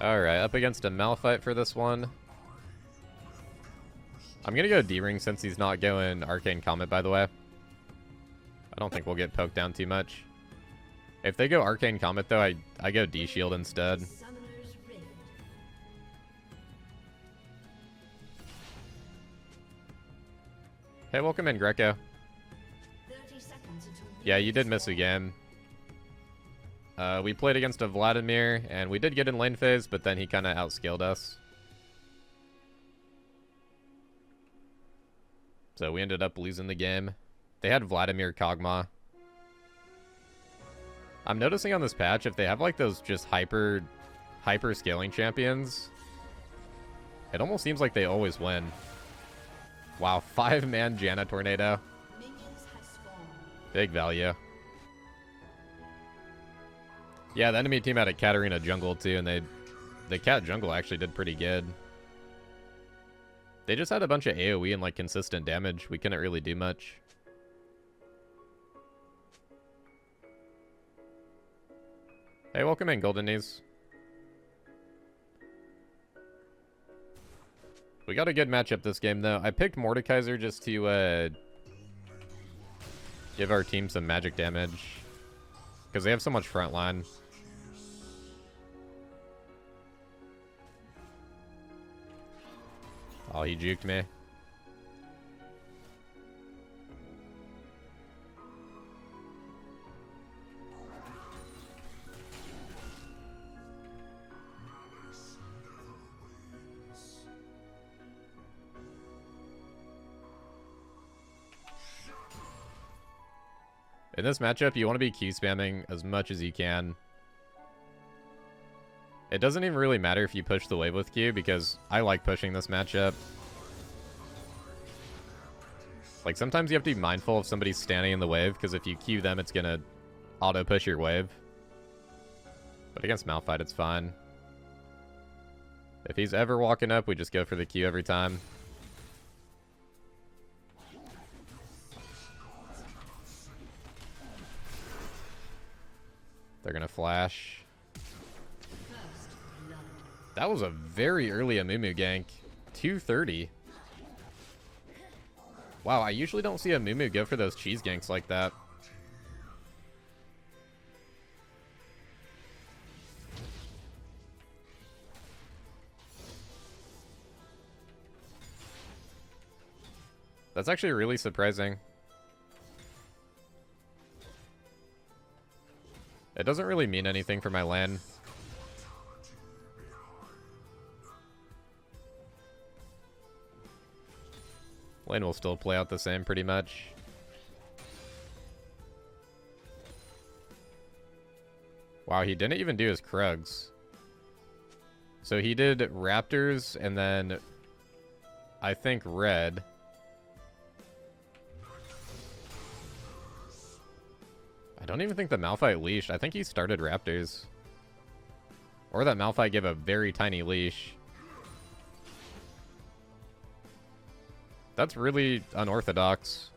Alright, up against a Malphite for this one. I'm gonna go D-Ring since he's not going Arcane Comet, by the way. I don't think we'll get poked down too much. If they go Arcane Comet, though, I go D-Shield instead. Hey, welcome in, Greco. Yeah, you did miss a game. We played against a Vladimir, and we did get in lane phase, but then he kind of outscaled us. So we ended up losing the game. They had Vladimir Kog'Maw. I'm noticing on this patch, if they have like those just hyper scaling champions, it almost seems like they always win. Wow, 5-man Janna Tornado. Big value. Yeah, the enemy team had a Katarina jungle too, and the Cat jungle actually did pretty good. They just had a bunch of AoE and like consistent damage. We couldn't really do much. Hey, welcome in, Golden Knees. We got a good matchup this game, though. I picked Mordekaiser just to give our team some magic damage, because they have so much front line. Oh, he juked me. In this matchup, you want to be Q spamming as much as you can. It doesn't even really matter if you push the wave with Q, because I like pushing this matchup. Like, sometimes you have to be mindful if somebody's standing in the wave, because if you Q them, it's gonna auto-push your wave. But against Malphite, it's fine. If he's ever walking up, we just go for the Q every time. They're gonna flash. That was a very early Amumu gank. 230. Wow, I usually don't see Amumu go for those cheese ganks like that. That's actually really surprising. It doesn't really mean anything for my lane. Lane will still play out the same pretty much. Wow, he didn't even do his Krugs. So he did Raptors and then I think Red. I don't even think the Malphite leashed. I think he started Raptors. Or that Malphite gave a very tiny leash. That's really unorthodox.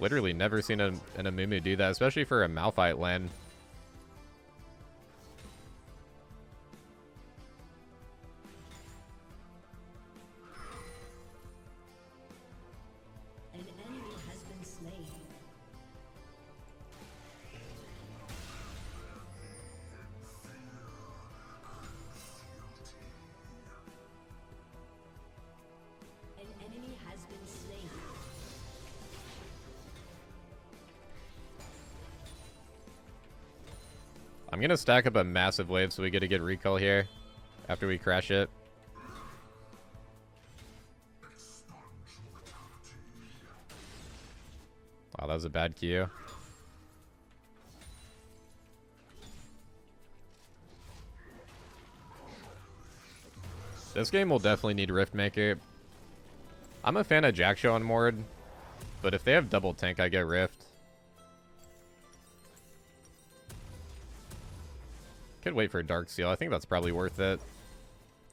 Literally never seen an Amumu do that, especially for a Malphite lane. I'm gonna stack up a massive wave so we get a good recall here after we crash it. Wow, that was a bad Q. This game will definitely need Riftmaker. I'm a fan of Jackshaw on Mord, but if they have double tank, I get Rift. Could wait for a Dark Seal. I think that's probably worth it.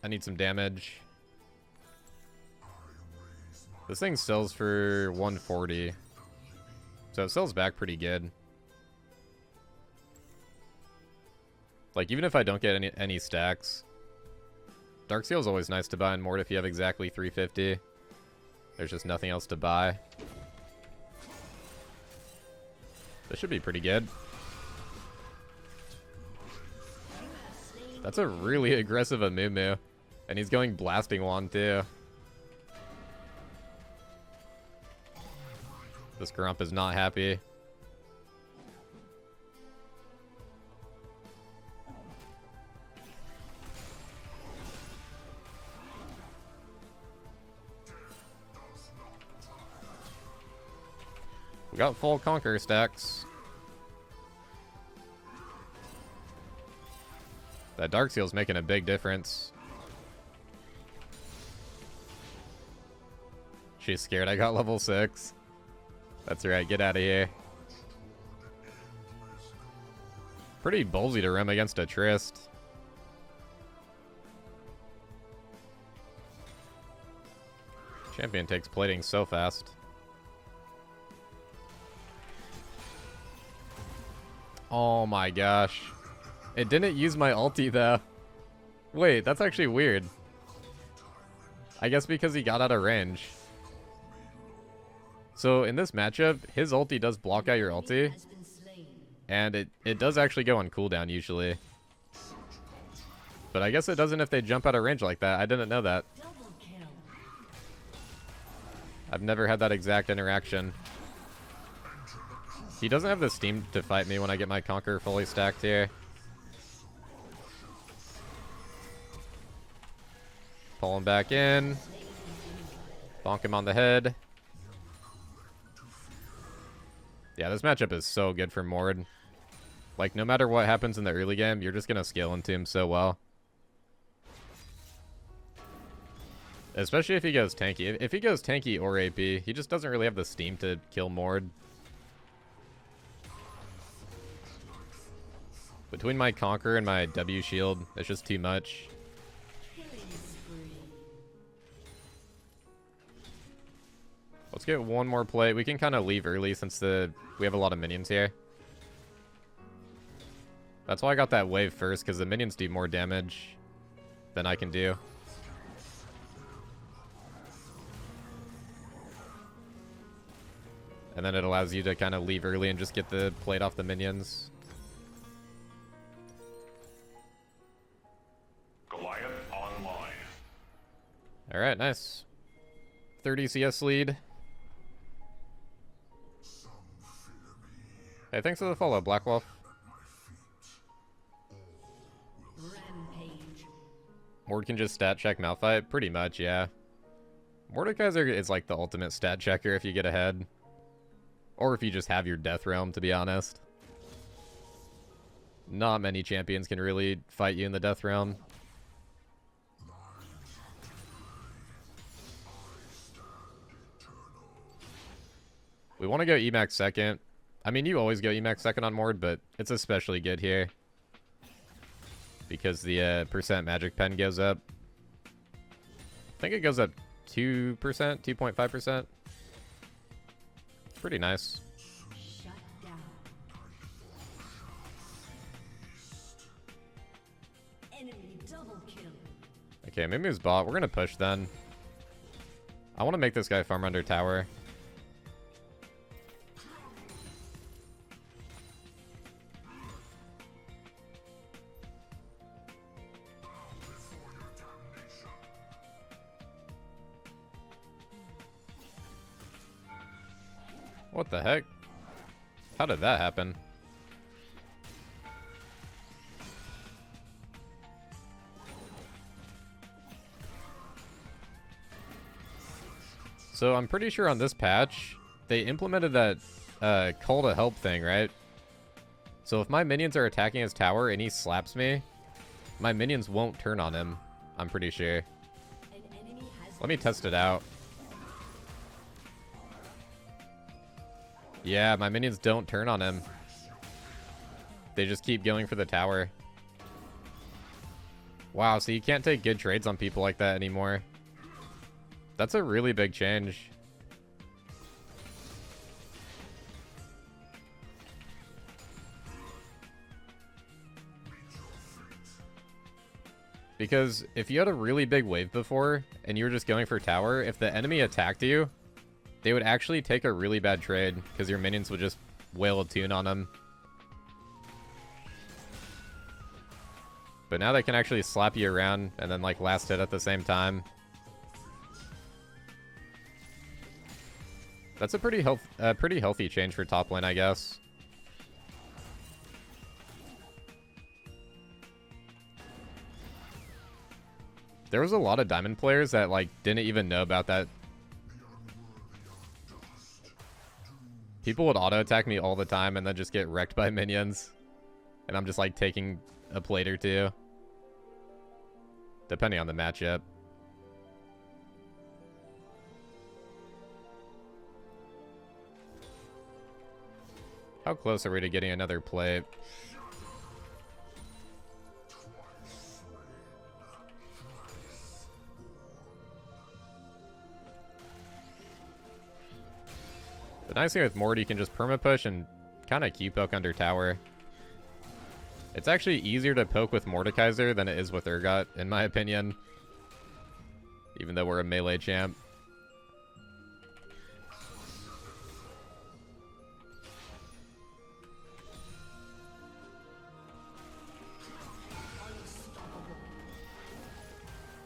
I need some damage. This thing sells for 140. So it sells back pretty good. Like, even if I don't get any stacks, Darkseal's always nice to buy in Morde if you have exactly 350. There's just nothing else to buy. This should be pretty good. That's a really aggressive Amumu. And he's going Blasting Wand too. This Grump is not happy. We got full Conquer stacks. That Darkseal's making a big difference. She's scared I got level 6. That's right, get out of here. Pretty ballsy to rim against a Trist. Champion takes plating so fast. Oh my gosh. It didn't use my ulti though. Wait, that's actually weird. I guess because he got out of range. So in this matchup, his ulti does block out your ulti. And it does actually go on cooldown usually. But I guess it doesn't if they jump out of range like that. I didn't know that. I've never had that exact interaction. He doesn't have the steam to fight me when I get my Conquer fully stacked here. Pull him back in. Bonk him on the head. Yeah, this matchup is so good for Morde. Like, no matter what happens in the early game, you're just going to scale into him so well. Especially if he goes tanky. If he goes tanky or AP, he just doesn't really have the steam to kill Morde. Between my Conquer and my W shield, it's just too much. Let's get one more play. We can kind of leave early since we have a lot of minions here. That's why I got that wave first, because the minions do more damage than I can do. And then it allows you to kind of leave early and just get the plate off the minions. Goliath online. Alright, nice. 30 CS lead. Hey, thanks for the follow, Black Wolf. Morde can just stat check Malphite? Pretty much, yeah. Mordekaiser is like the ultimate stat checker if you get ahead. Or if you just have your Death Realm, to be honest. Not many champions can really fight you in the Death Realm. We want to go Emax second. I mean, you always go Emax second on Morde, but it's especially good here. Because the percent magic pen goes up. I think it goes up 2%, 2.5%. It's pretty nice. Okay, Mimi's bot. We're going to push then. I want to make this guy farm under tower. What the heck? How did that happen? So I'm pretty sure on this patch, they implemented that call to help thing, right? So if my minions are attacking his tower and he slaps me, my minions won't turn on him. I'm pretty sure. Let me test it out. Yeah, my minions don't turn on him. They just keep going for the tower. Wow, so you can't take good trades on people like that anymore. That's a really big change. Because if you had a really big wave before, and you were just going for tower, if the enemy attacked you, they would actually take a really bad trade, because your minions would just wail a tune on them. But now they can actually slap you around, and then, like, last hit at the same time. That's a pretty healthy change for top lane, I guess. There was a lot of diamond players that, like, didn't even know about that. People would auto-attack me all the time and then just get wrecked by minions. And I'm just, like, taking a plate or two. Depending on the matchup. How close are we to getting another plate? The nice thing with Morde, you can just perma-push and kind of Q-poke under tower. It's actually easier to poke with Mordekaiser than it is with Urgot, in my opinion. Even though we're a melee champ.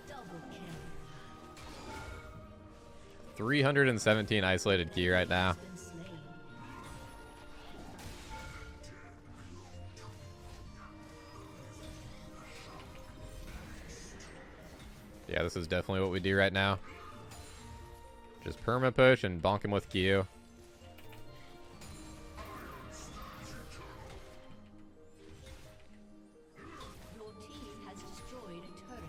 Double kill. 317 isolated key right now. Been slain. Yeah, this is definitely what we do right now. Just perma push and bonk him with Q. Your team has destroyed a turret.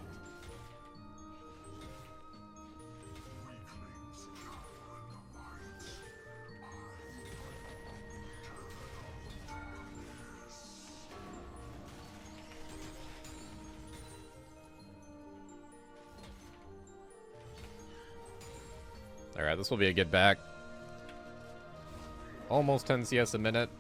Alright, this will be a good back. Almost 10 CS a minute.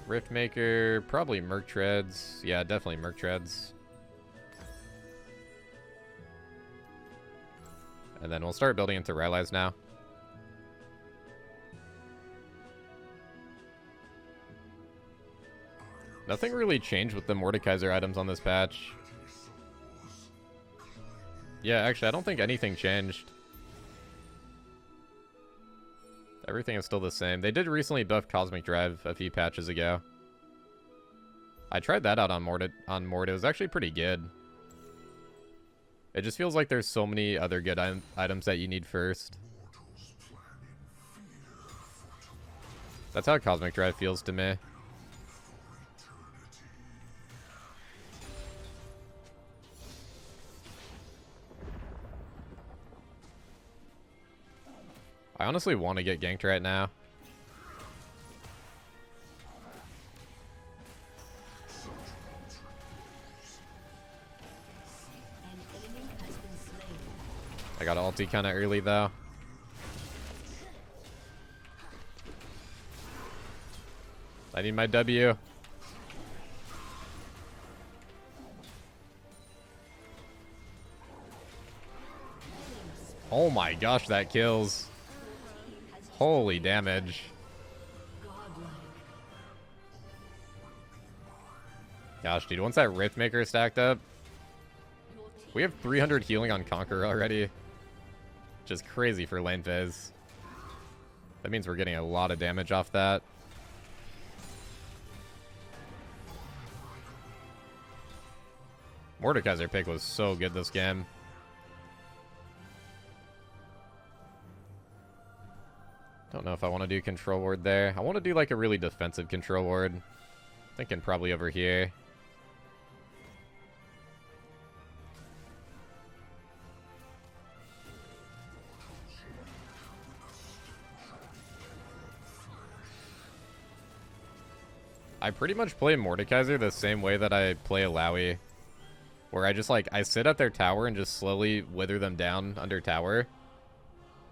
Riftmaker, probably Merc Treads. Yeah, definitely Merc Treads. And then we'll start building into Rylai's now. Nothing really changed with the Mordekaiser items on this patch. Yeah, actually, I don't think anything changed. Everything is still the same. They did recently buff Cosmic Drive a few patches ago. I tried that out on Morde. It was actually pretty good. It just feels like there's so many other good items that you need first. That's how Cosmic Drive feels to me. I honestly want to get ganked right now. An enemy has been slain. I got ulti kind of early though. I need my W. Oh my gosh, that kills. Holy damage. Godlike. Gosh, dude, once that Riftmaker stacked up, Your team we have 300 healing on Conqueror already. Just crazy for lane phase. That means we're getting a lot of damage off that. Mordekaiser pick was so good this game. Don't know if I want to do control ward there. I want to do like a really defensive control ward. Thinking probably over here. I pretty much play Mordekaiser the same way that I play Alawi. Where I just like, I sit at their tower and just slowly wither them down under tower.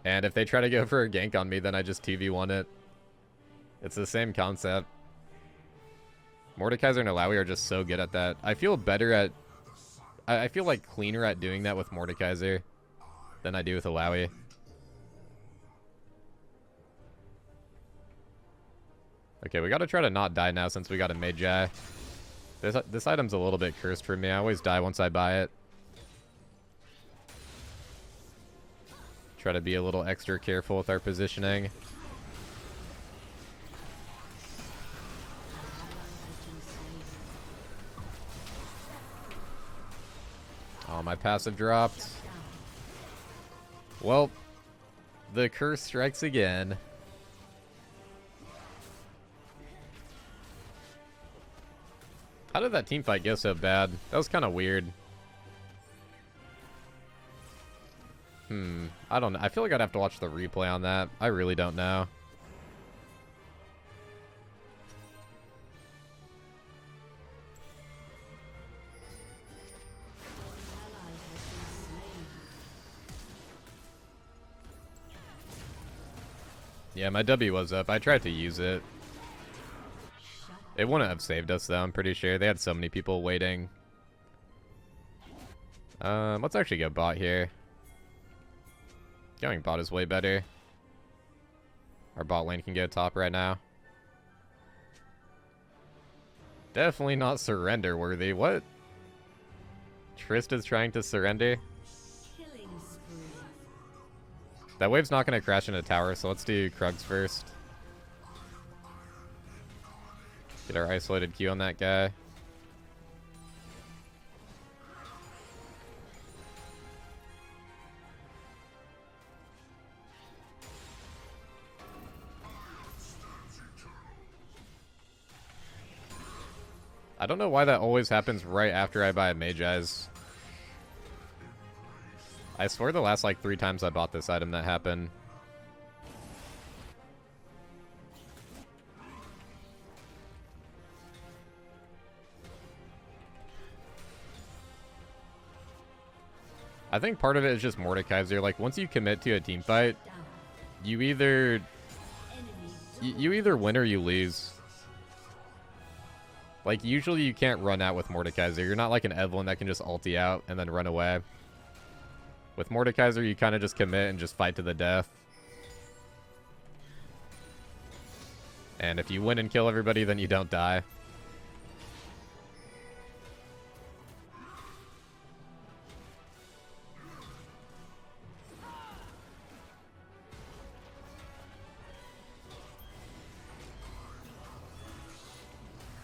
And if they try to go for a gank on me, then I just 2v1 it. It's the same concept. Mordekaiser and Alawi are just so good at that. I feel better at... I feel like cleaner at doing that with Mordekaiser than I do with Alawi. Okay, we gotta try to not die now since we got a Magi. This item's a little bit cursed for me. I always die once I buy it. Try to be a little extra careful with our positioning. Oh, my passive dropped. Well, the curse strikes again. How did that team fight go so bad? That was kind of weird. I don't know. I feel like I'd have to watch the replay on that. I really don't know. Yeah, my W was up. I tried to use it. It wouldn't have saved us, though, I'm pretty sure. They had so many people waiting. Let's actually go bot here. Going bot is way better. Our bot lane can go top right now. Definitely not surrender worthy. What? Trista's trying to surrender? Killing spree. That wave's not going to crash into tower, so let's do Krugs first. Get our isolated Q on that guy. I don't know why that always happens right after I buy a Magi's. I swear the last like 3 times I bought this item that happened. I think part of it is just Mordekaiser. Like once you commit to a team fight, you either you either win or you lose. Like usually you can't run out with Mordekaiser. You're not like an Evelyn that can just ulti out and then run away. With Mordekaiser, you kind of just commit and just fight to the death. And if you win and kill everybody, then you don't die.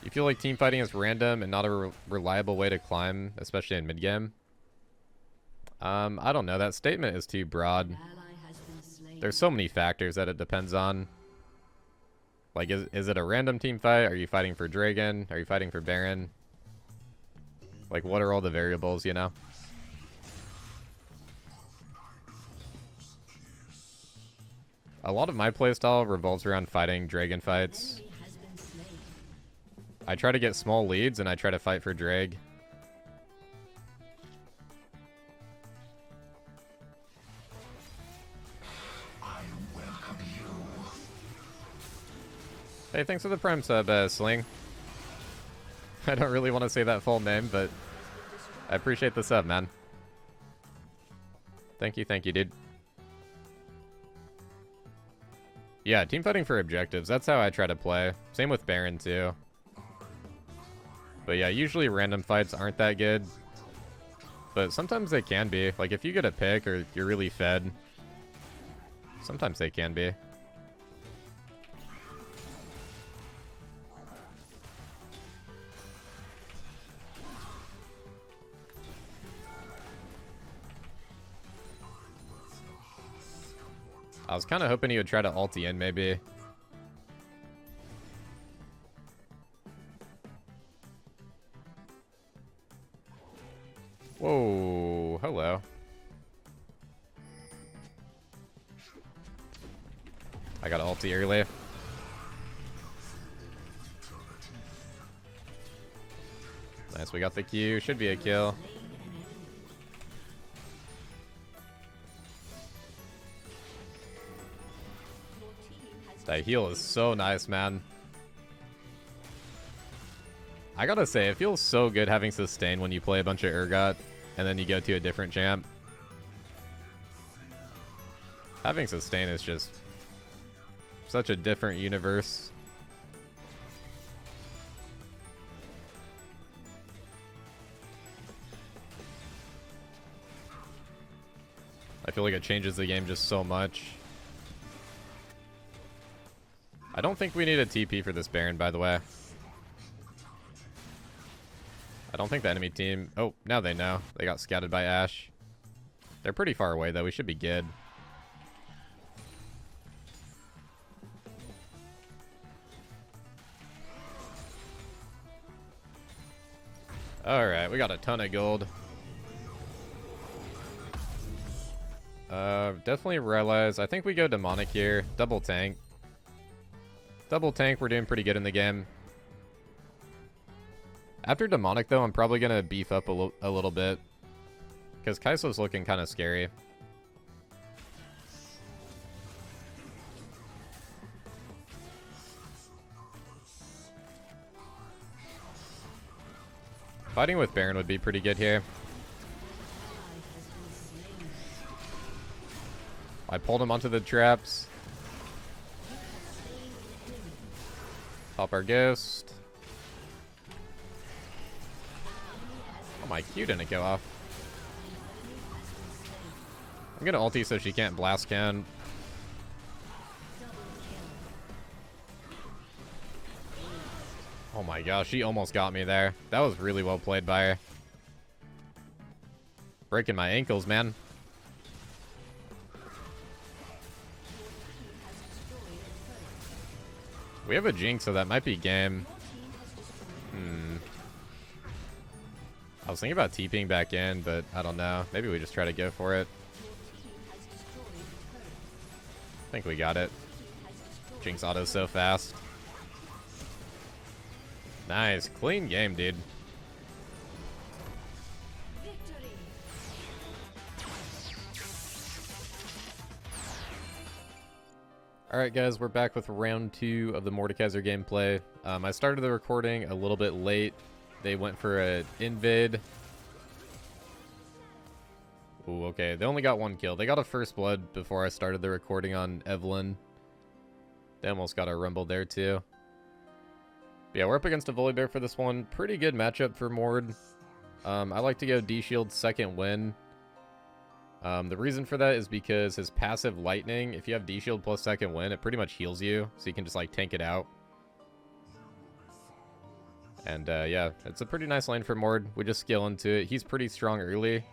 You feel like team fighting is random and not a reliable way to climb, especially in mid-game? I don't know. That statement is too broad. There's so many factors that it depends on. Like, is it a random team fight? Are you fighting for Dragon? Are you fighting for Baron? Like, what are all the variables, you know? A lot of my playstyle revolves around fighting Dragon fights. I try to get small leads, and I try to fight for Drag. I welcome you. Hey, thanks for the Prime sub, Sling. I don't really want to say that full name, but I appreciate the sub, man. Thank you, dude. Yeah, team fighting for objectives. That's how I try to play. Same with Baron, too. But yeah, usually random fights aren't that good. But sometimes they can be. Like, if you get a pick or you're really fed, sometimes they can be. I was kind of hoping he would try to ulti in, maybe. Whoa, hello. I got ulti early. Nice, we got the Q. Should be a kill. Your team has That heal is so nice, man. I gotta say, it feels so good having sustain when you play a bunch of Urgot, and then you go to a different champ. Having sustain is just such a different universe. I feel like it changes the game just so much. I don't think we need a TP for this Baron, by the way. I don't think the enemy team... Oh, now they know. They got scouted by Ashe. They're pretty far away, though. We should be good. Alright, we got a ton of gold. Definitely realize... I think we go demonic here. Double tank. Double tank, we're doing pretty good in the game. After demonic, though, I'm probably going to beef up a little bit. Because Kai'Sa's looking kind of scary. Fighting with Baron would be pretty good here. I pulled him onto the traps. Pop our ghost. Oh, my Q didn't go off. I'm gonna ulti so she can't blast can. Oh my gosh, she almost got me there. That was really well played by her. Breaking my ankles, man. We have a Jinx, so that might be game. I was thinking about TPing back in, but I don't know. Maybe we just try to go for it. I think we got it. Jinx auto so fast. Nice. Clean game, dude. Alright guys, we're back with round 2 of the Mordekaiser gameplay. I started the recording a little bit late. They went for an invade. Ooh, okay. They only got 1 kill. They got a first blood before I started the recording on Evelyn. They almost got a rumble there too. But yeah, we're up against a Volibear for this one. Pretty good matchup for Mord. I like to go D-Shield second win. The reason for that is because his passive lightning, if you have D-Shield plus second win, it pretty much heals you. So you can just like tank it out. And yeah, it's a pretty nice lane for Mord. We just skill into it. He's pretty strong early.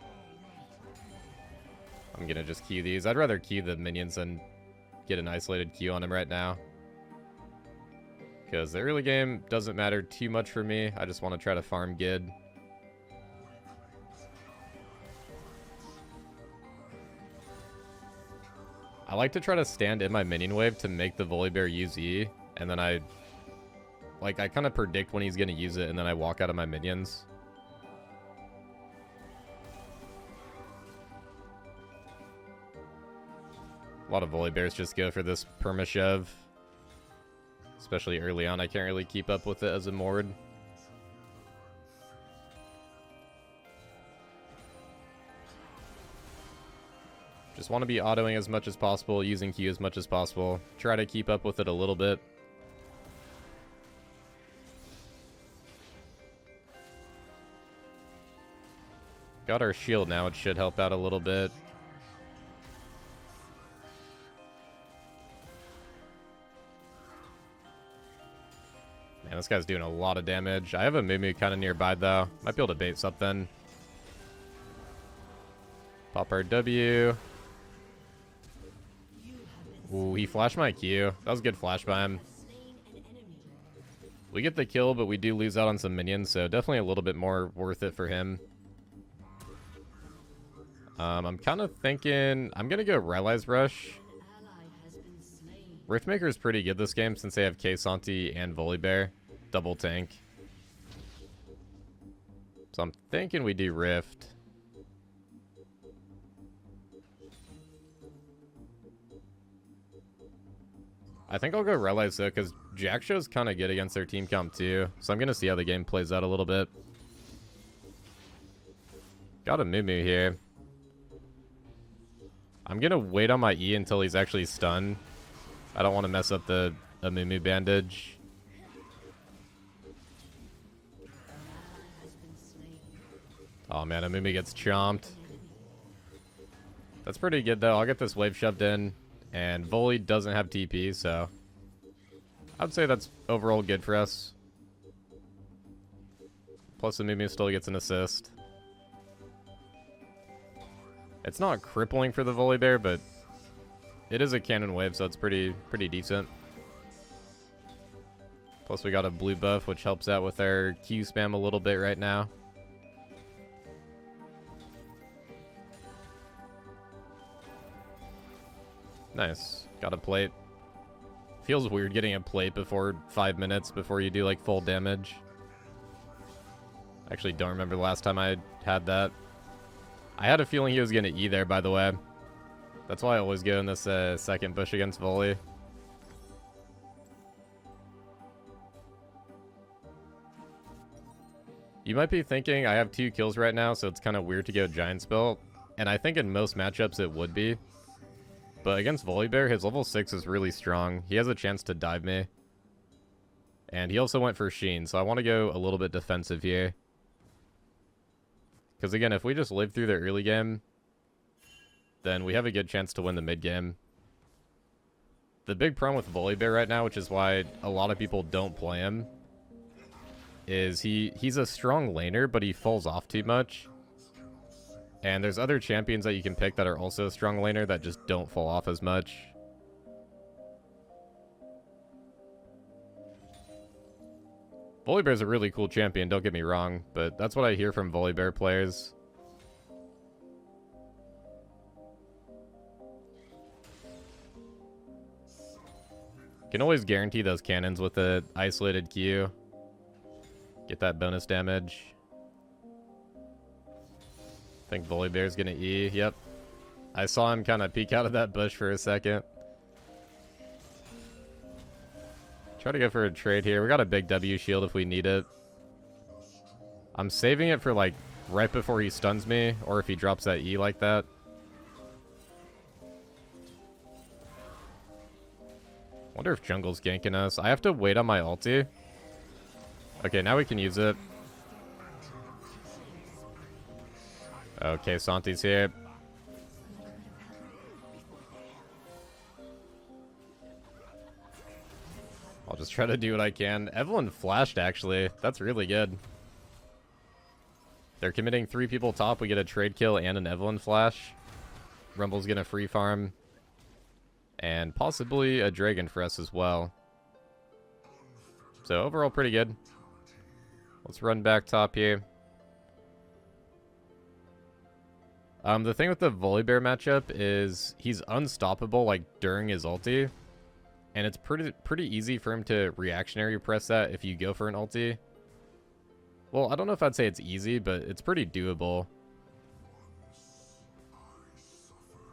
I'm gonna just Q these. I'd rather Q the minions than get an isolated Q on him right now. Because the early game doesn't matter too much for me. I just want to try to farm good. I like to try to stand in my minion wave to make the Volibear use E. And then I kind of predict when he's going to use it, and then I walk out of my minions. A lot of Volibears just go for this perma-shove. Especially early on, I can't really keep up with it as a Mord. Just want to be autoing as much as possible, using Q as much as possible. Try to keep up with it a little bit. Got our shield now, it should help out a little bit. Man, this guy's doing a lot of damage. I have a Mumu kind of nearby, though. Might be able to bait something. Pop our W. Ooh, he flashed my Q. That was a good flash by him. We get the kill, but we do lose out on some minions, so definitely a little bit more worth it for him. I'm kind of thinking... I'm going to go Rylai's Rush. Riftmaker is pretty good this game since they have K'Sante and Volibear. Double tank. So I'm thinking we do Rift. I think I'll go Relies though, because Jacksho's kind of good against their team comp too. So I'm going to see how the game plays out a little bit. Got a Moo here. I'm going to wait on my E until he's actually stunned. I don't want to mess up the Moo bandage. Oh man, Moo gets chomped. That's pretty good though. I'll get this wave shoved in. And Voli doesn't have TP, so I'd say that's overall good for us. Plus the Moo still gets an assist. It's not crippling for the Volibear, but it is a cannon wave, so it's pretty decent. Plus we got a blue buff, which helps out with our Q spam a little bit right now. Nice. Got a plate. Feels weird getting a plate before 5 minutes before you do like full damage. Actually don't remember the last time I had that. I had a feeling he was going to E there, by the way. That's why I always go in this second bush against Voli. You might be thinking I have 2 kills right now, so it's kind of weird to go Giant Spell. And I think in most matchups it would be. But against Volibear, his level 6 is really strong. He has a chance to dive me. And he also went for Sheen, so I want to go a little bit defensive here. Because again, if we just live through the early game, then we have a good chance to win the mid game. The big problem with Volibear right now, which is why a lot of people don't play him, is he's a strong laner, but he falls off too much. And there's other champions that you can pick that are also a strong laner that just don't fall off as much. Volibear is a really cool champion, don't get me wrong, but that's what I hear from Volibear players. Can always guarantee those cannons with the isolated Q. Get that bonus damage. I think Volibear's gonna E. Yep. I saw him kind of peek out of that bush for a second. Try to go for a trade here. We got a big W shield if we need it. I'm saving it for like right before he stuns me, or if he drops that E like that. Wonder if jungle's ganking us. I have to wait on my ulti. Okay, now we can use it. Okay, Santi's here. I'll just try to do what I can. Evelyn flashed, actually. That's really good. They're committing 3 people top. We get a trade kill and an Evelyn flash. Rumble's gonna free farm. And possibly a dragon for us as well. So overall, pretty good. Let's run back top here. The thing with the Volibear matchup is he's unstoppable like during his ulti. And it's pretty easy for him to reactionary press that if you go for an ulti. Well, I don't know if I'd say it's easy, but it's pretty doable.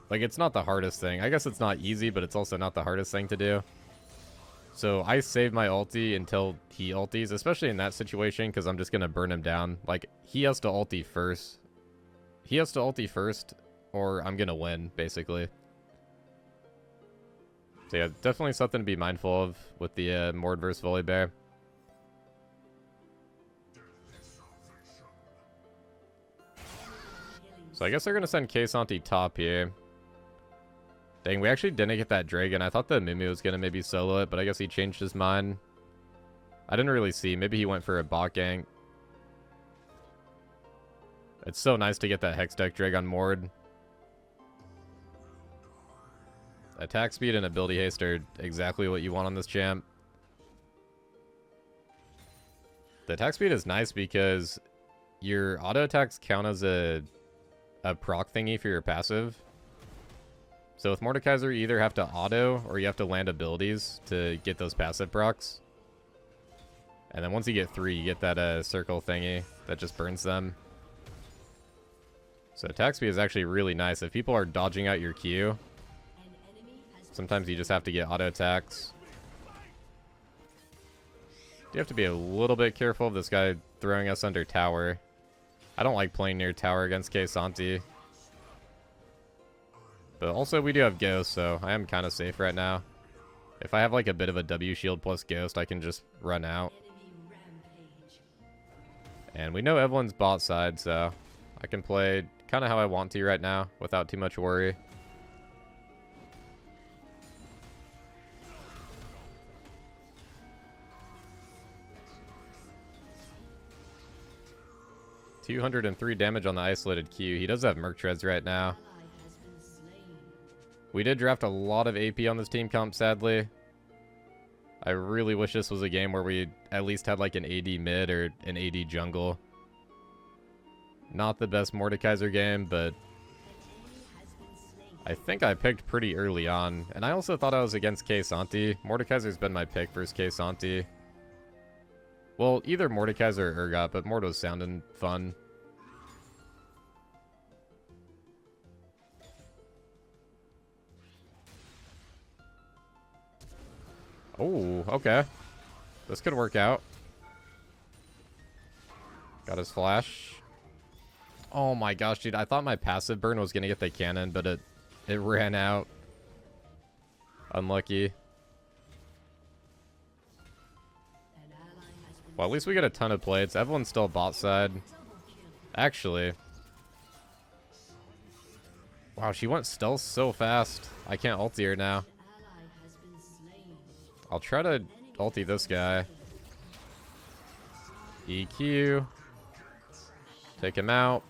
Like, it's not the hardest thing. I guess it's not easy, but it's also not the hardest thing to do. So I save my ulti until he ultis, especially in that situation, because I'm just going to burn him down. Like, he has to ulti first. He has to ulti first, or I'm going to win, basically. So yeah, definitely something to be mindful of with the Morde versus Volibear. So I guess they're going to send K-Santi top here. Dang, we actually didn't get that dragon. I thought the Moo was going to maybe solo it, but I guess he changed his mind. I didn't really see. Maybe he went for a bot gank. It's so nice to get that Hex deck drag on Morde. Attack speed and ability haste are exactly what you want on this champ. The attack speed is nice because your auto attacks count as a proc thingy for your passive. So with Mordekaiser, you either have to auto or you have to land abilities to get those passive procs. And then once you get 3, you get that circle thingy that just burns them. So attack speed is actually really nice. If people are dodging out your Q, sometimes you just have to get auto attacks. Do have to be a little bit careful of this guy throwing us under tower. I don't like playing near tower against Kaysanti. But also we do have Ghost, so I am kind of safe right now. If I have like a bit of a W shield plus Ghost, I can just run out. And we know Evelyn's bot side, so I can play kind of how I want to right now without too much worry. $203 damage on the isolated Q. He does have Merc Treads right now. We did draft a lot of AP on this team comp, sadly. I really wish this was a game where we at least had like an AD mid or an AD jungle. Not the best Mordekaiser game, but I think I picked pretty early on. And I also thought I was against Kaysanti. Mordekaiser's been my pick versus Kaysanti. Well, either Mordekaiser or Urgot, but Morde was sounding fun. Oh, okay. This could work out. Got his flash. Oh my gosh, dude. I thought my passive burn was going to get the cannon, but it ran out. Unlucky. Well, at least we get a ton of plates. Evelyn's still bot side. Actually. Wow, she went stealth so fast. I can't ulti her now. I'll try to ulti this guy. EQ. Take him out.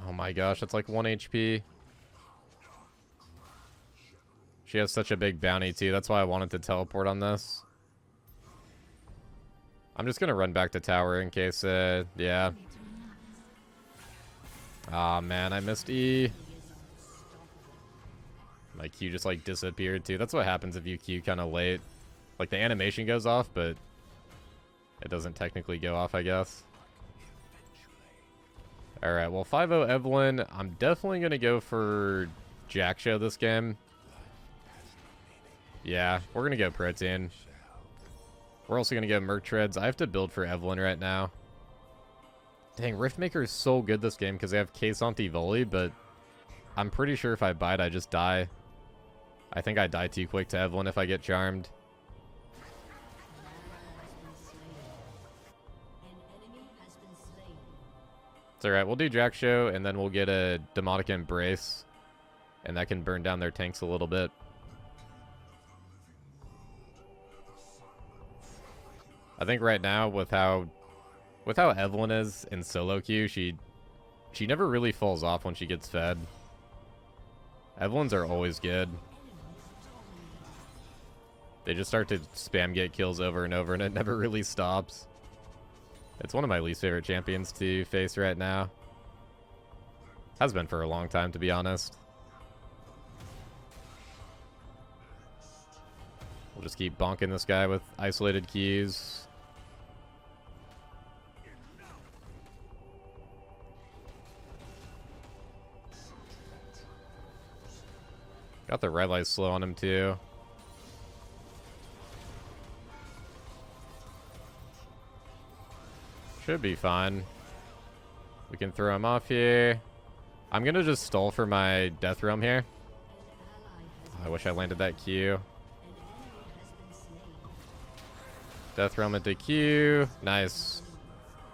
Oh my gosh, that's like 1 HP. She has such a big bounty too. That's why I wanted to teleport on this. I'm just gonna run back to tower in case, yeah. Aw, man, I missed E. My Q just, like, disappeared, too. That's what happens if you Q kind of late. Like, the animation goes off, but it doesn't technically go off, I guess. Alright, well, 5-0 Evelyn. I'm definitely going to go for Jack Show this game. Yeah, we're going to go Protein. We're also going to go Merc Treads. I have to build for Evelyn right now. Dang, Riftmaker is so good this game because they have Kaysanti Volley, but I'm pretty sure if I bite, I just die. I think I die too quick to Evelyn if I get charmed. It's alright, we'll do Jack Show, and then we'll get a Demonic Embrace, and that can burn down their tanks a little bit. I think right now, with how Evelyn is in solo queue, she never really falls off when she gets fed. Evelyn's are always good. They just start to spam get kills over and over, and it never really stops. It's one of my least favorite champions to face right now. Has been for a long time, to be honest. We'll just keep bonking this guy with isolated keys. Got the red light slow on him too. Should be fine. We can throw him off here. I'm gonna just stall for my death realm here. I wish I landed that Q. Death realm into Q. Nice.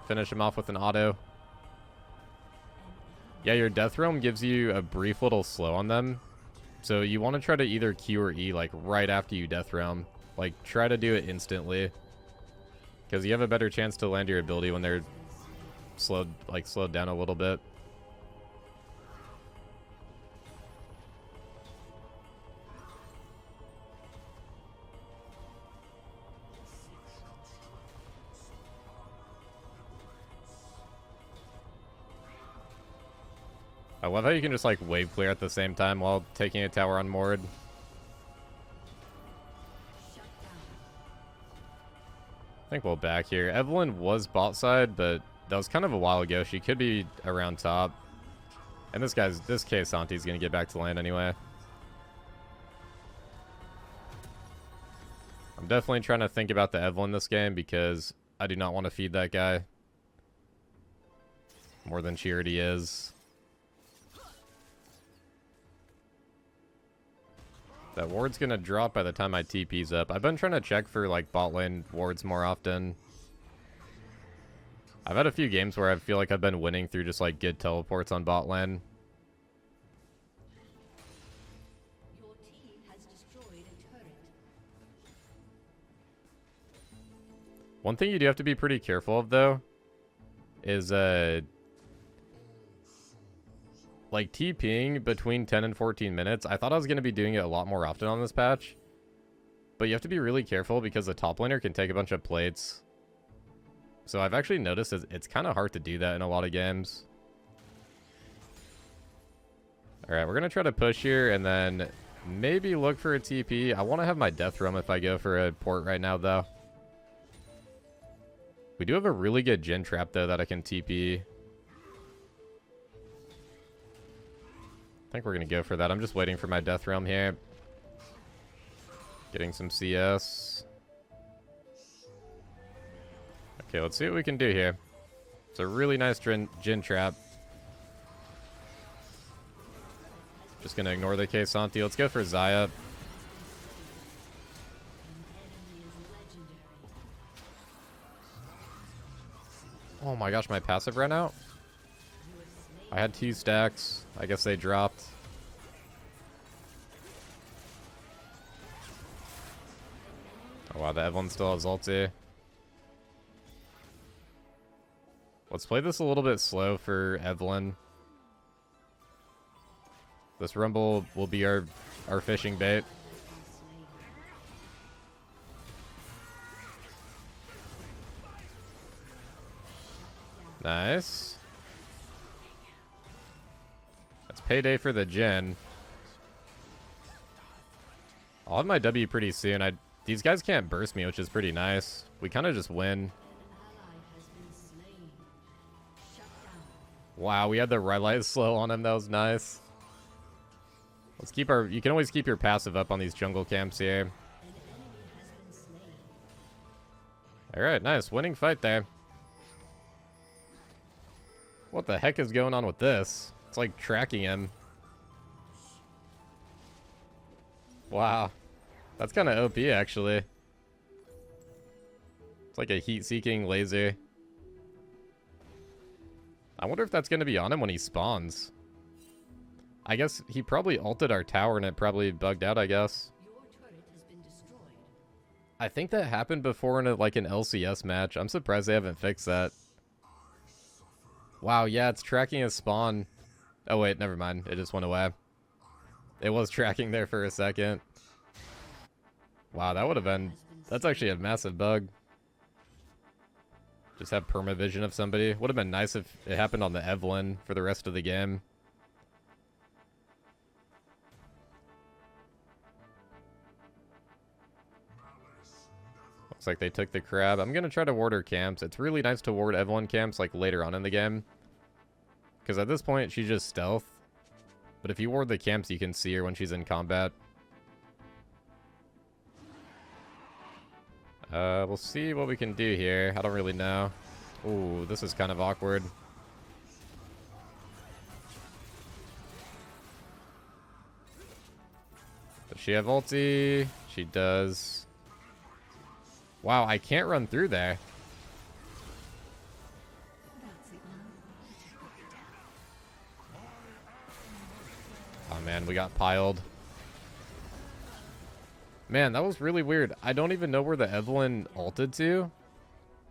Finish him off with an auto. Yeah, your death realm gives you a brief little slow on them. So you want to try to either Q or E like right after you death realm. Like try to do it instantly. Because you have a better chance to land your ability when they're slowed down a little bit. I love how you can just like wave clear at the same time while taking a tower on Morde. I think we'll back here. Evelyn was bot side, but that was kind of a while ago. She could be around top. And this K'Sante's gonna get back to lane anyway. I'm definitely trying to think about the Evelynn this game because I do not want to feed that guy more than she already is. That ward's gonna drop by the time my TP's up. I've been trying to check for like bot lane wards more often. I've had a few games where I feel like I've been winning through just like good teleports on bot lane. Your team has destroyed a turret. One thing you do have to be pretty careful of though is like TPing between 10 and 14 minutes. I thought I was going to be doing it a lot more often on this patch. But you have to be really careful because the top laner can take a bunch of plates. So I've actually noticed it's kind of hard to do that in a lot of games. Alright, we're going to try to push here and then maybe look for a TP. I want to have my death roam if I go for a port right now though. We do have a really good gen trap though that I can TP. I think we're going to go for that. I'm just waiting for my death realm here. Getting some CS. Okay, let's see what we can do here. It's a really nice gen trap. Just going to ignore the K'Sante. Let's go for Xayah. Oh my gosh, my passive ran out. I had 2 stacks. I guess they dropped. Oh wow, the Evelynn still has ulti. Let's play this a little bit slow for Evelynn. This Rumble will be our fishing bait. Nice. That's payday for the gen. I'll have my W pretty soon. These guys can't burst me, which is pretty nice. We kind of just win. Wow, we had the Rylite slow on him. That was nice. Let's keep our... You can always keep your passive up on these jungle camps here. Alright, nice. Winning fight there. What the heck is going on with this? It's like tracking him. Wow. That's kind of OP, actually. It's like a heat-seeking laser. I wonder if that's going to be on him when he spawns. I guess he probably ulted our tower and it probably bugged out, I guess. Your turret has been destroyed. I think that happened before in like an LCS match. I'm surprised they haven't fixed that. Wow, yeah, it's tracking his spawn. Oh wait, never mind. It just went away. It was tracking there for a second. Wow, that would have been... That's actually a massive bug. Just have permavision of somebody. Would have been nice if it happened on the Evelynn for the rest of the game. Looks like they took the crab. I'm going to try to ward her camps. It's really nice to ward Evelynn camps like later on in the game. Because at this point, she's just stealth. But if you ward the camps, you can see her when she's in combat. We'll see what we can do here. I don't really know. Ooh, this is kind of awkward. Does she have ulti? She does. Wow, I can't run through there. Oh man, we got piled. Man, that was really weird. I don't even know where the Evelynn ulted to.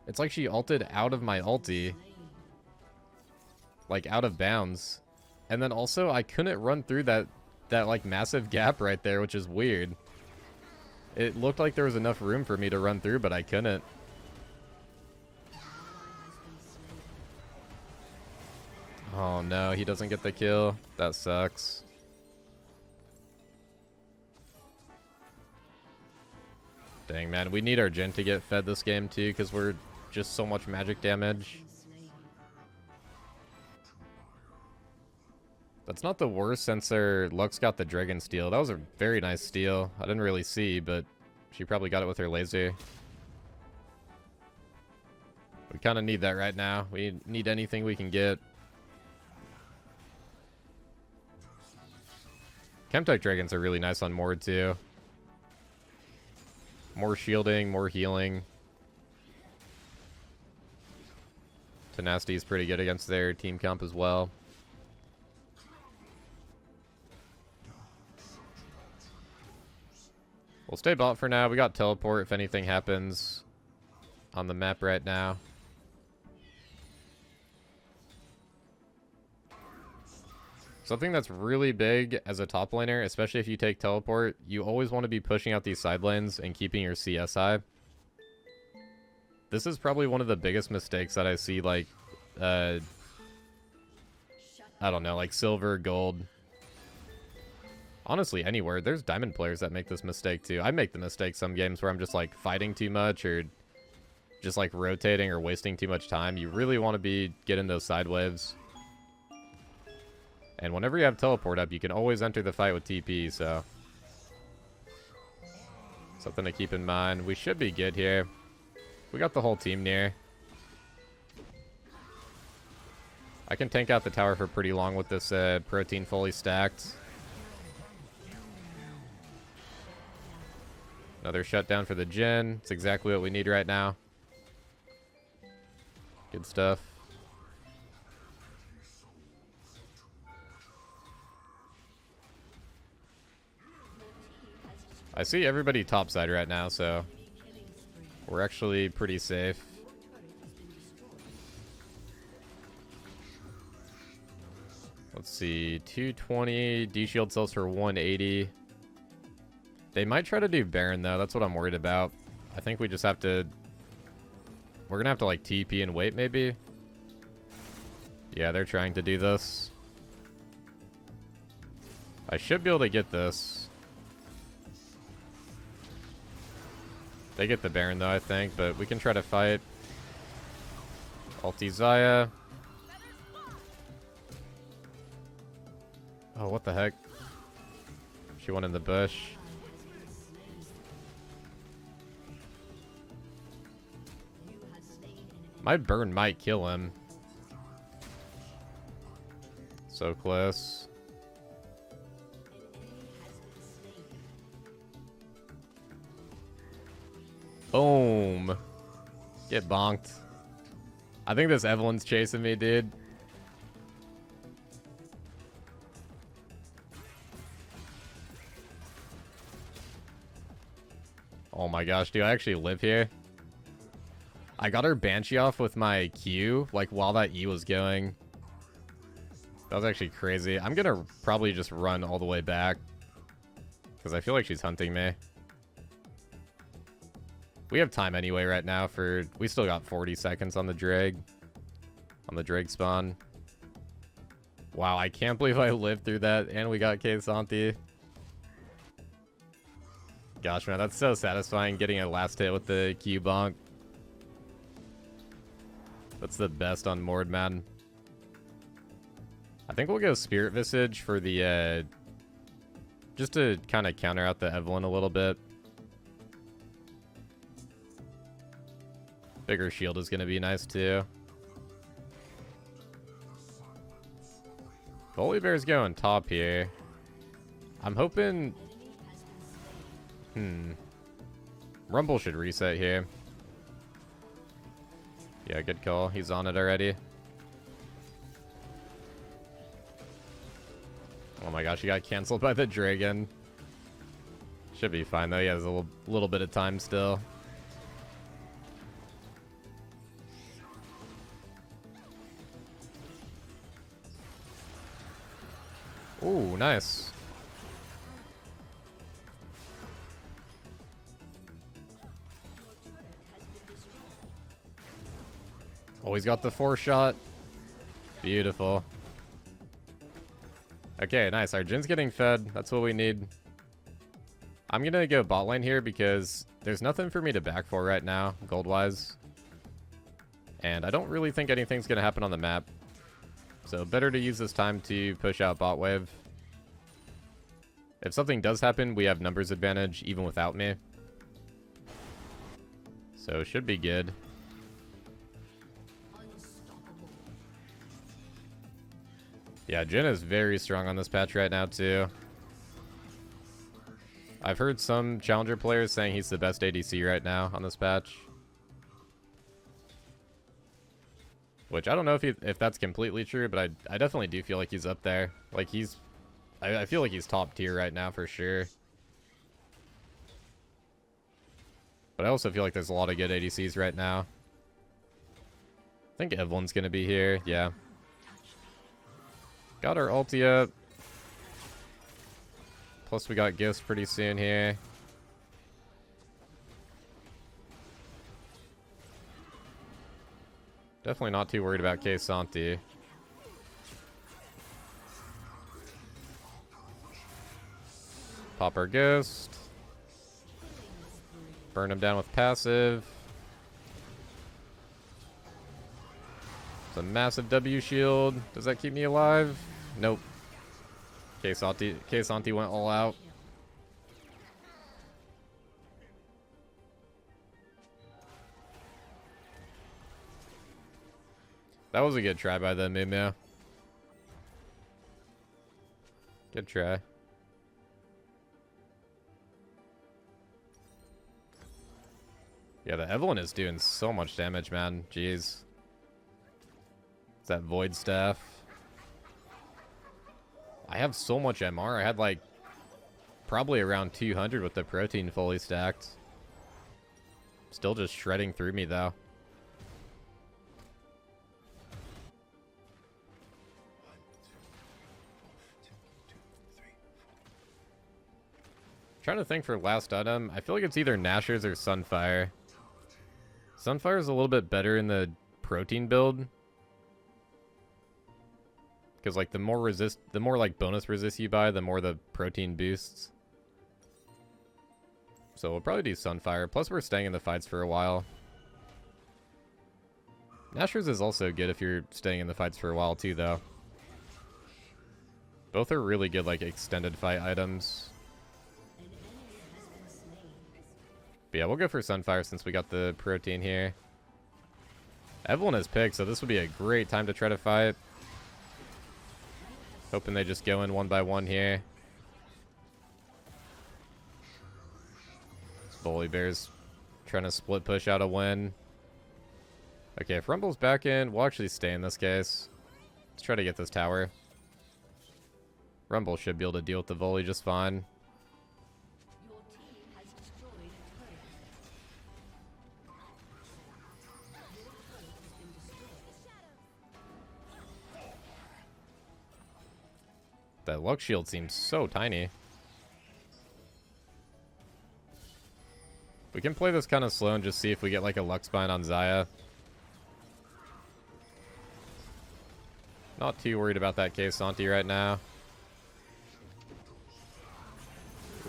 It's like she ulted out of my ulti. Like, out of bounds. And then also, I couldn't run through that like, massive gap right there, which is weird. It looked like there was enough room for me to run through, but I couldn't. Oh no, he doesn't get the kill. That sucks. Dang, man. We need our gen to get fed this game, too, because we're just so much magic damage. That's not the worst since their Lux got the Dragon Steel. That was a very nice steal. I didn't really see, but she probably got it with her laser. We kind of need that right now. We need anything we can get. Chemtech Dragons are really nice on Morde too. More shielding, more healing. Tenacity is pretty good against their team comp as well. We'll stay bot for now. We got teleport if anything happens on the map right now. Something that's really big as a top laner, especially if you take teleport, you always want to be pushing out these side lanes and keeping your CS high. This is probably one of the biggest mistakes that I see, like, I don't know, like silver, gold. Honestly, anywhere. There's diamond players that make this mistake too. I make the mistake some games where I'm just like fighting too much or just like rotating or wasting too much time. You really want to be getting those side waves. And whenever you have teleport up, you can always enter the fight with TP, so something to keep in mind. We should be good here. We got the whole team near. I can tank out the tower for pretty long with this protein fully stacked. Another shutdown for the Jhin. It's exactly what we need right now. Good stuff. I see everybody topside right now, so we're actually pretty safe. Let's see, 220. D-Shield sells for 180. They might try to do Baron, though. That's what I'm worried about. I think we just have to... We're going to have to, like, TP and wait, maybe? Yeah, they're trying to do this. I should be able to get this. They get the Baron, though, I think, but we can try to fight. Ulti Xayah. Oh, what the heck? She went in the bush. My burn might kill him. So close. Boom. Get bonked. I think this Evelyn's chasing me, dude. Oh my gosh, do I actually live here? I got her Banshee off with my Q, like, while that E was going. That was actually crazy. I'm gonna probably just run all the way back, because I feel like she's hunting me. We have time anyway right now for... We still got 40 seconds on the Drake. On the Drake spawn. Wow, I can't believe I lived through that, and we got K Santi. Gosh, man, that's so satisfying, getting a last hit with the Q bonk. That's the best on Morde, man. I think we'll go Spirit Visage for the, just to kind of counter out the Evelyn a little bit. Bigger shield is going to be nice, too. Volibear's going top here. I'm hoping... Rumble should reset here. Yeah, good call. He's on it already. Oh my gosh, he got canceled by the dragon. Should be fine though. He has a little bit of time still. Ooh, nice. Always got the 4-shot. Beautiful. Okay, nice. Our Jin's getting fed. That's what we need. I'm gonna go bot lane here because there's nothing for me to back for right now, gold-wise. And I don't really think anything's gonna happen on the map. So better to use this time to push out bot wave. If something does happen, we have numbers advantage even without me. So should be good. Yeah, Jhin is very strong on this patch right now too. I've heard some challenger players saying he's the best ADC right now on this patch. Which I don't know if that's completely true, but I definitely do feel like he's up there. Like I feel like he's top tier right now for sure. But I also feel like there's a lot of good ADCs right now. I think Evelyn's gonna be here, yeah. Got our ulti up. Plus we got gifts pretty soon here. Definitely not too worried about K'Sante. Pop our ghost. Burn him down with passive. It's a massive W shield. Does that keep me alive? Nope. K'Sante went all out. That was a good try by them, Mimeo. Good try. Yeah, the Evelyn is doing so much damage, man. Jeez. It's that Void Staff. I have so much MR. I had like probably around 200 with the protein fully stacked. Still just shredding through me though. Trying to think for last item. I feel like it's either Nashor's or Sunfire. Sunfire is a little bit better in the protein build. Because like the more like bonus resist you buy, the more the protein boosts. So we'll probably do Sunfire. Plus we're staying in the fights for a while. Nashor's is also good if you're staying in the fights for a while too though. Both are really good like extended fight items. But yeah, we'll go for Sunfire since we got the protein here. Evelyn is picked, so this would be a great time to try to fight. Hoping they just go in one by one here. Volibear's trying to split push out a win. Okay, if Rumble's back in, we'll actually stay in this case. Let's try to get this tower. Rumble should be able to deal with the volley just fine. Your team has destroyed a turret. Your turret has been destroyed. That Lux shield seems so tiny. We can play this kind of slow and just see if we get like a Lux bind on Xayah. Not too worried about that K'Sante right now.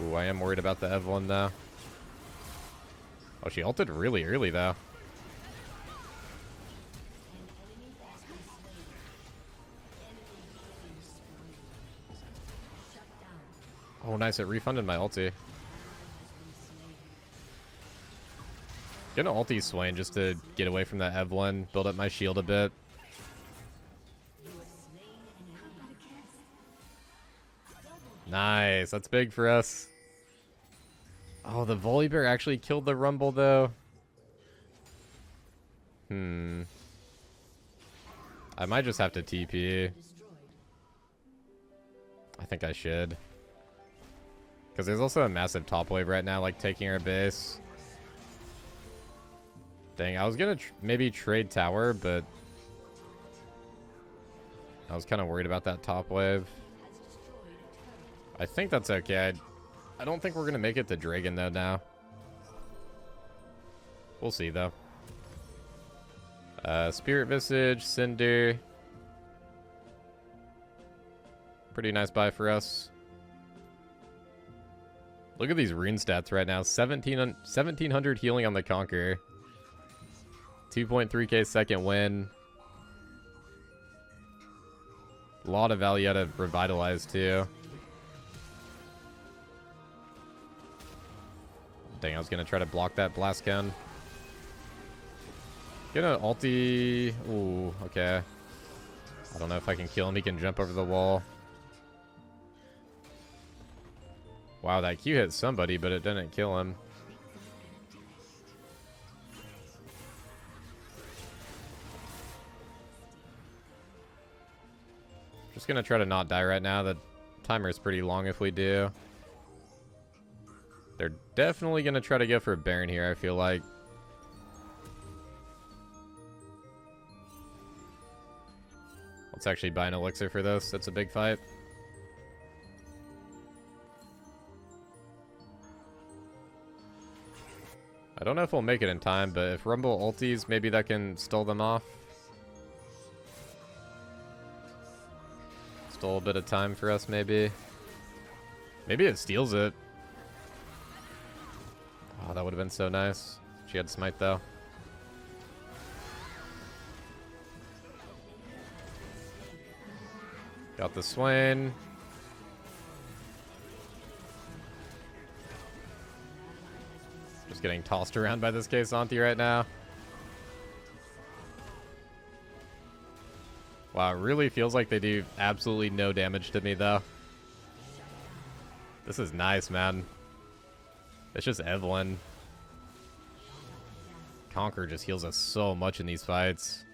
Ooh, I am worried about the Evelyn though. Oh, she ulted really early though. Oh, nice. It refunded my ulti. Gonna ulti Swain just to get away from that Evelyn, build up my shield a bit. Nice. That's big for us. Oh, the Volibear actually killed the Rumble though. I might just have to TP. I think I should. Because there's also a massive top wave right now, like taking our base. Dang, I was going to maybe trade tower, but I was kind of worried about that top wave. I think that's okay. I don't think we're going to make it to Dragon, though, now. We'll see, though. Spirit Visage, Cinder. Pretty nice buy for us. Look at these rune stats right now. 1700 healing on the Conqueror. 2.3k second win. A lot of value out of Revitalize, too. Dang, I was gonna try to block that Blast Cone. Gonna ulti... Ooh, okay. I don't know if I can kill him. He can jump over the wall. Wow, that Q hit somebody, but it didn't kill him. Just gonna try to not die right now. The timer is pretty long if we do. They're definitely gonna try to go for a Baron here, I feel like. Let's actually buy an elixir for this. That's a big fight. I don't know if we'll make it in time, but if Rumble ultis, maybe that can stall them off. Still a bit of time for us, maybe. Maybe it steals it. Oh, that would have been so nice. She had smite, though. Got the Swain. Just getting tossed around by this Kaysanti right now. Wow, it really feels like they do absolutely no damage to me, though. This is nice, man. It's just Evelyn. Conquer just heals us so much in these fights.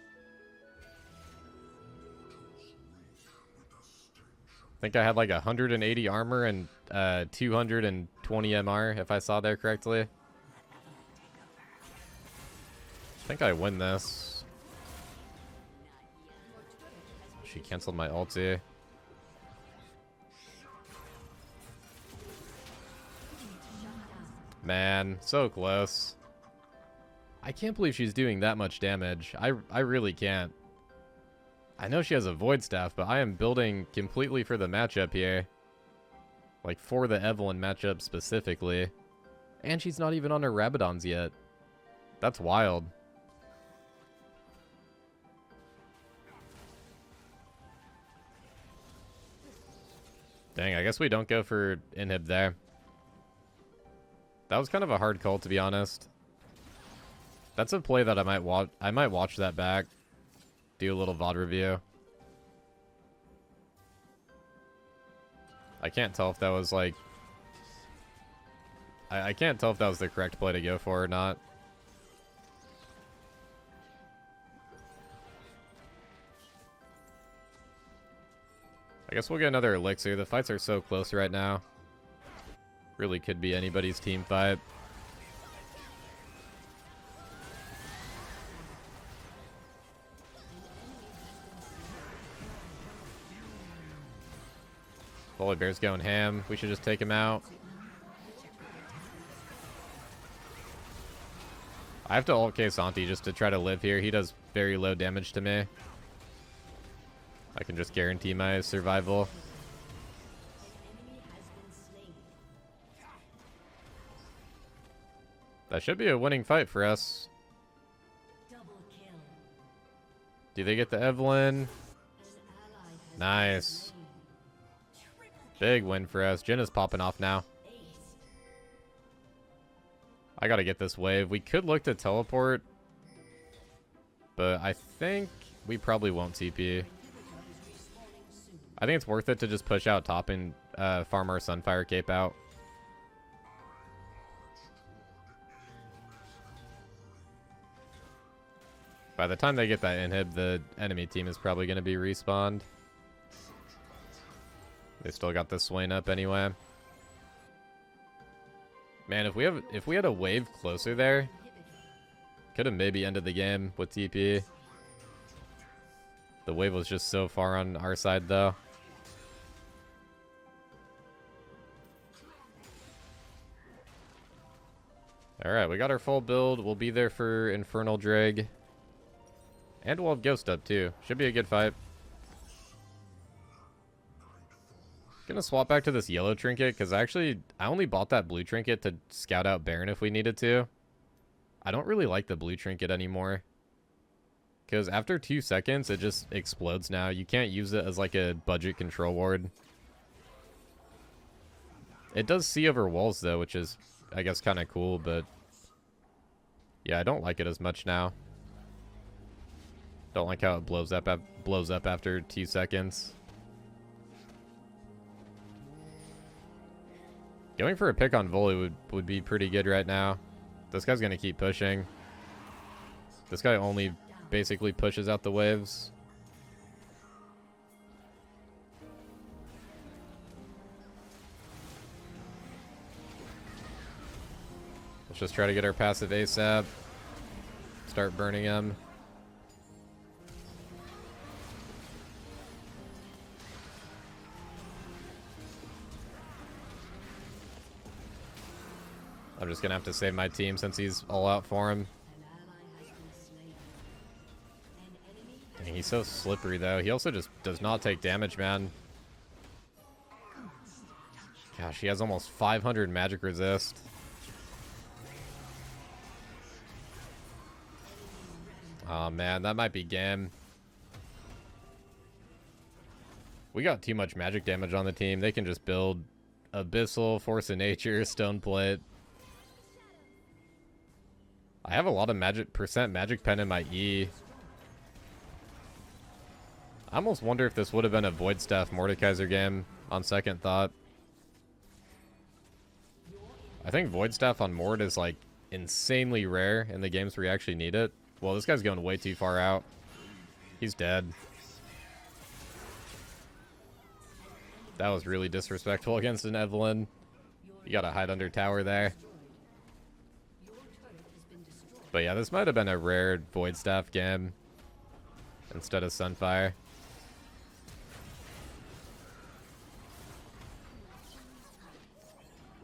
I think I had like 180 armor and 220 MR, if I saw there correctly. I think I win this. She canceled my ulti. Man, so close. I can't believe she's doing that much damage. I really can't. I know she has a Void Staff, but I am building completely for the matchup here. Like, for the Evelyn matchup specifically. And she's not even on her Rabadons yet. That's wild. Dang, I guess we don't go for inhib there. That was kind of a hard call, to be honest. That's a play that I might watch that back. Do a little VOD review. I can't tell if that was like... I can't tell if that was the correct play to go for or not. I guess we'll get another elixir. The fights are so close right now. Really could be anybody's team fight. Volibear's going ham. We should just take him out. I have to ult Kaysanti just to try to live here. He does very low damage to me. I can just guarantee my survival. That should be a winning fight for us. Do they get the Evelyn? Nice. Big win for us. Jhin is popping off now. I gotta get this wave. We could look to teleport, but I think we probably won't TP. I think it's worth it to just push out top and farm our Sunfire Cape out. By the time they get that inhib, the enemy team is probably going to be respawned. They still got the Swain up anyway. Man, if we had a wave closer there, could have maybe ended the game with TP. The wave was just so far on our side, though. Alright, we got our full build. We'll be there for Infernal Drag. And we'll have Ghost up, too. Should be a good fight. Gonna swap back to this yellow trinket, because I only bought that blue trinket to scout out Baron if we needed to. I don't really like the blue trinket anymore. Because after 2 seconds, it just explodes now. You can't use it as like a budget control ward. It does see over walls though, which is, I guess, kind of cool, but yeah, I don't like it as much now. Don't like how it blows up after 2 seconds. Going for a pick on Volley would be pretty good right now. This guy's gonna keep pushing. This guy only basically pushes out the waves. Let's just try to get our passive ASAP. Start burning him. I'm just gonna have to save my team since he's all out for him. Dang, he's so slippery though. He also just does not take damage, man. Gosh, he has almost 500 magic resist. Oh man, that might be game. We got too much magic damage on the team. They can just build Abyssal, Force of Nature, Stone Plate. I have a lot of magic pen in my E. I almost wonder if this would have been a Void Staff Mordekaiser game on second thought. I think Void Staff on Mord is like insanely rare in the games where you actually need it. Well, this guy's going way too far out. He's dead. That was really disrespectful against an Evelyn. You gotta hide under tower there. But yeah, this might have been a rare Void Staff game instead of Sunfire.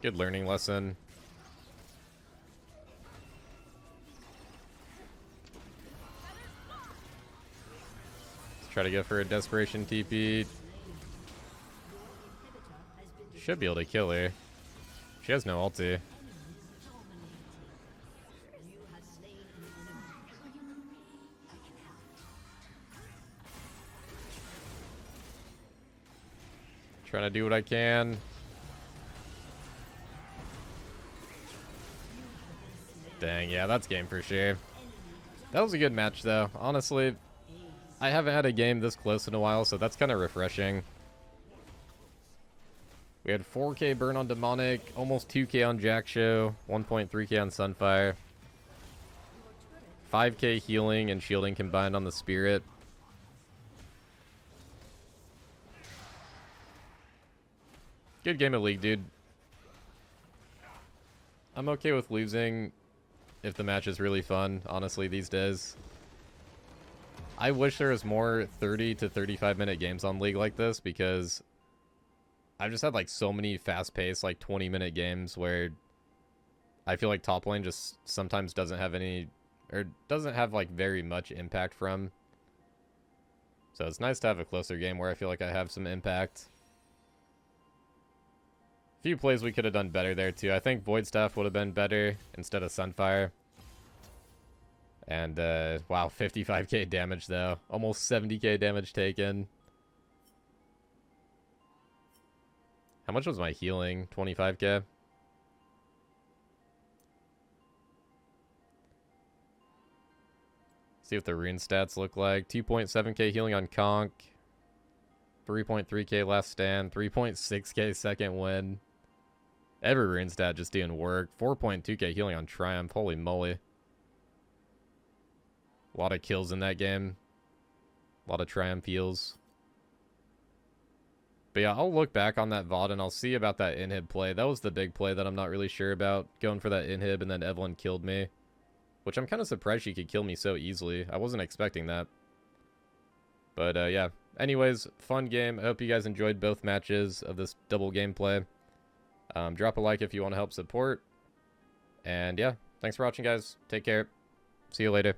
Good learning lesson. Let's try to go for a Desperation TP. Should be able to kill her. She has no ulti. Trying to do what I can. Dang, yeah, that's game for sure. That was a good match, though. Honestly, I haven't had a game this close in a while, so that's kind of refreshing. We had 4k burn on Demonic, almost 2k on Jack Show, 1.3k on Sunfire, 5k healing and shielding combined on the Spirit. Good game of League, dude. I'm okay with losing if the match is really fun, honestly, these days. I wish there was more 30 to 35 minute games on League like this, because I've just had like so many fast-paced, like 20-minute games where I feel like top lane just sometimes doesn't have any, or doesn't have like very much impact from. So it's nice to have a closer game where I feel like I have some impact. Few plays we could have done better there too. I think Void Staff would have been better instead of Sunfire. And wow, 55k damage though. Almost 70k damage taken. How much was my healing? 25k? See what the rune stats look like. 2.7k healing on Conk. 3.3k last stand. 3.6k second win. Every rune stat just doing work. 4.2k healing on Triumph. Holy moly. A lot of kills in that game. A lot of Triumph heals. But yeah, I'll look back on that VOD and I'll see about that inhib play. That was the big play that I'm not really sure about. Going for that inhib and then Evelyn killed me. Which I'm kind of surprised she could kill me so easily. I wasn't expecting that. But yeah. Anyways, fun game. I hope you guys enjoyed both matches of this double gameplay. Drop a like if you want to help support. And yeah, thanks for watching, guys. Take care. See you later.